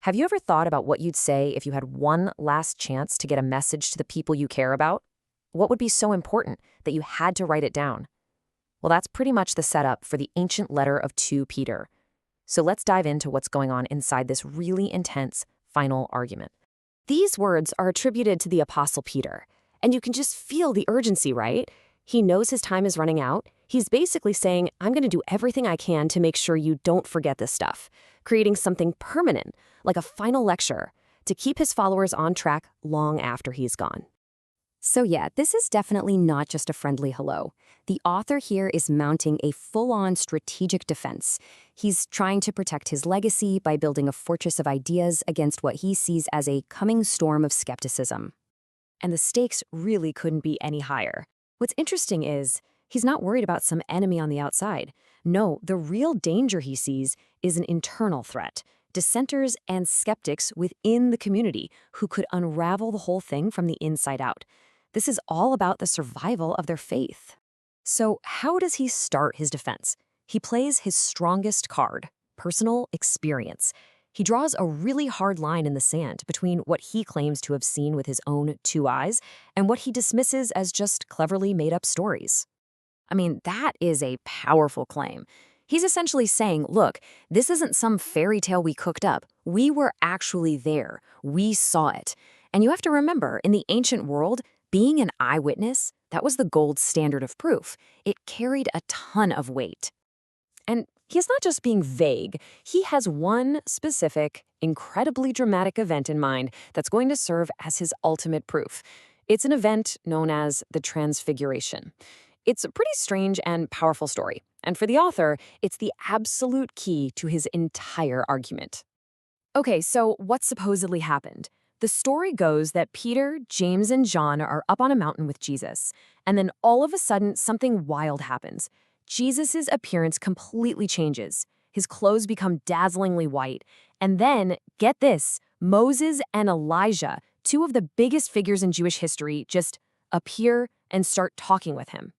Have you ever thought about what you'd say if you had one last chance to get a message to the people you care about? What would be so important that you had to write it down? Well, that's pretty much the setup for the ancient letter of 2 Peter. So let's dive into what's going on inside this really intense final argument. These words are attributed to the Apostle Peter, and you can just feel the urgency, right? He knows his time is running out. He's basically saying, I'm going to do everything I can to make sure you don't forget this stuff, creating something permanent, like a final lecture, to keep his followers on track long after he's gone. So yeah, this is definitely not just a friendly hello. The author here is mounting a full-on strategic defense. He's trying to protect his legacy by building a fortress of ideas against what he sees as a coming storm of skepticism. And the stakes really couldn't be any higher. What's interesting is, he's not worried about some enemy on the outside. No, the real danger he sees is an internal threat. Dissenters and skeptics within the community who could unravel the whole thing from the inside out. This is all about the survival of their faith. So how does he start his defense? He plays his strongest card, personal experience. He draws a really hard line in the sand between what he claims to have seen with his own 2 eyes and what he dismisses as just cleverly made-up stories. I mean, that is a powerful claim. He's essentially saying, look, this isn't some fairy tale we cooked up. We were actually there. We saw it. And you have to remember, in the ancient world, being an eyewitness, that was the gold standard of proof. It carried a ton of weight. And he's not just being vague. He has one specific, incredibly dramatic event in mind that's going to serve as his ultimate proof. It's an event known as the Transfiguration. It's a pretty strange and powerful story. And for the author, it's the absolute key to his entire argument. Okay, so what supposedly happened? The story goes that Peter, James, and John are up on a mountain with Jesus, and then all of a sudden, something wild happens. Jesus' appearance completely changes. His clothes become dazzlingly white. And then, get this, Moses and Elijah, 2 of the biggest figures in Jewish history, just appear and start talking with him.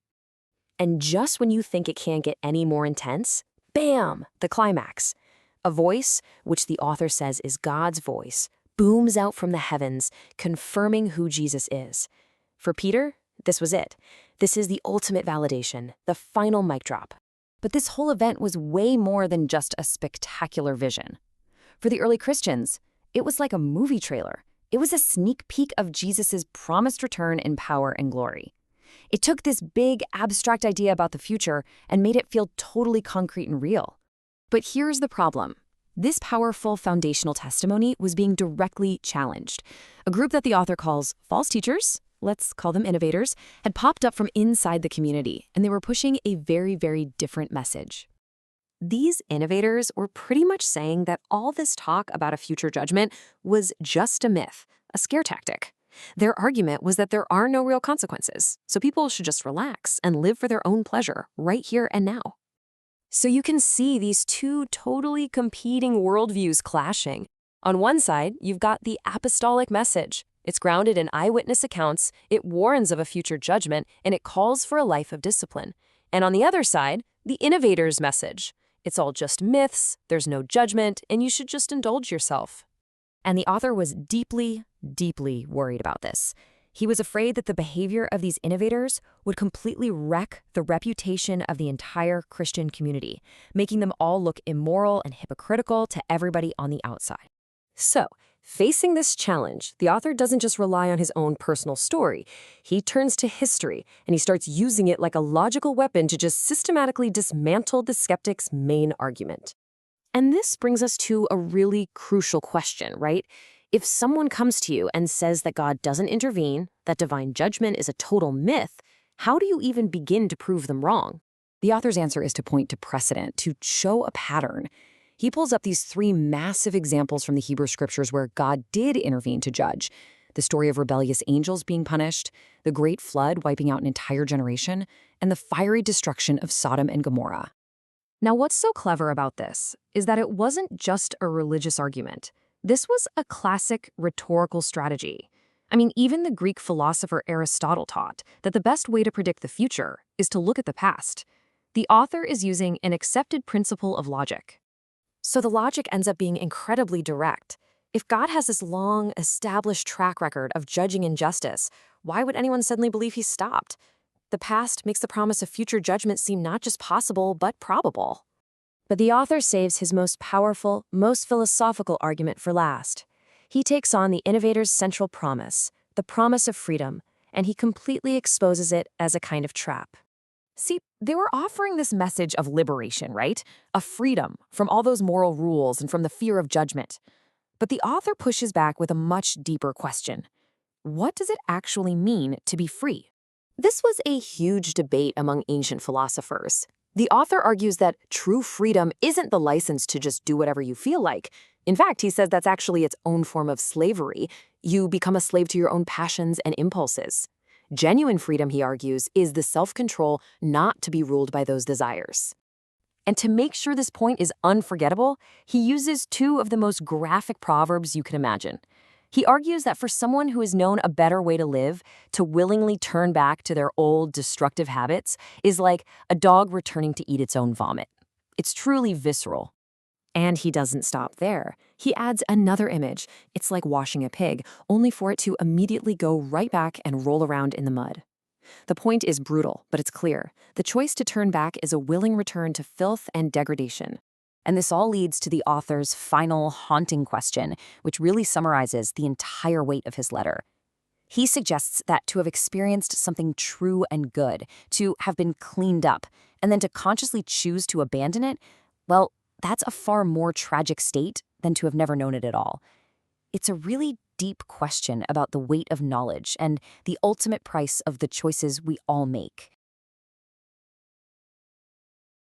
And just when you think it can't get any more intense, bam, the climax. A voice, which the author says is God's voice, booms out from the heavens, confirming who Jesus is. For Peter, this was it. This is the ultimate validation, the final mic drop. But this whole event was way more than just a spectacular vision. For the early Christians, it was like a movie trailer. It was a sneak peek of Jesus' promised return in power and glory. It took this big, abstract idea about the future and made it feel totally concrete and real. But here's the problem. This powerful foundational testimony was being directly challenged. A group that the author calls false teachers, let's call them innovators, had popped up from inside the community, and they were pushing a very, very different message. These innovators were pretty much saying that all this talk about a future judgment was just a myth, a scare tactic. Their argument was that there are no real consequences, so people should just relax and live for their own pleasure right here and now. So you can see these 2 totally competing worldviews clashing. On one side, you've got the apostolic message. It's grounded in eyewitness accounts, it warns of a future judgment, and it calls for a life of discipline. And on the other side, the innovator's message. It's all just myths, there's no judgment, and you should just indulge yourself. And the author was deeply, deeply worried about this. He was afraid that the behavior of these innovators would completely wreck the reputation of the entire Christian community, making them all look immoral and hypocritical to everybody on the outside. So, facing this challenge, the author doesn't just rely on his own personal story. He turns to history, and he starts using it like a logical weapon to just systematically dismantle the skeptic's main argument. And this brings us to a really crucial question, right? If someone comes to you and says that God doesn't intervene, that divine judgment is a total myth, how do you even begin to prove them wrong? The author's answer is to point to precedent, to show a pattern. He pulls up these 3 massive examples from the Hebrew scriptures where God did intervene to judge. The story of rebellious angels being punished, the great flood wiping out an entire generation, and the fiery destruction of Sodom and Gomorrah. Now, what's so clever about this is that it wasn't just a religious argument. This was a classic rhetorical strategy. I mean, even the Greek philosopher Aristotle taught that the best way to predict the future is to look at the past. The author is using an accepted principle of logic. So the logic ends up being incredibly direct. If God has this long, established track record of judging injustice, why would anyone suddenly believe he's stopped? The past makes the promise of future judgment seem not just possible, but probable. But the author saves his most powerful, most philosophical argument for last. He takes on the innovator's central promise, the promise of freedom, and he completely exposes it as a kind of trap. See, they were offering this message of liberation, right? Of freedom from all those moral rules and from the fear of judgment. But the author pushes back with a much deeper question. What does it actually mean to be free? This was a huge debate among ancient philosophers. The author argues that true freedom isn't the license to just do whatever you feel like. In fact, he says that's actually its own form of slavery. You become a slave to your own passions and impulses. Genuine freedom, he argues, is the self-control not to be ruled by those desires. And to make sure this point is unforgettable, he uses two of the most graphic proverbs you can imagine. He argues that for someone who has known a better way to live, to willingly turn back to their old destructive habits is like a dog returning to eat its own vomit. It's truly visceral. And he doesn't stop there. He adds another image. It's like washing a pig, only for it to immediately go right back and roll around in the mud. The point is brutal, but it's clear. The choice to turn back is a willing return to filth and degradation. And this all leads to the author's final haunting question, which really summarizes the entire weight of his letter. He suggests that to have experienced something true and good, to have been cleaned up, and then to consciously choose to abandon it, well, that's a far more tragic state than to have never known it at all. It's a really deep question about the weight of knowledge and the ultimate price of the choices we all make.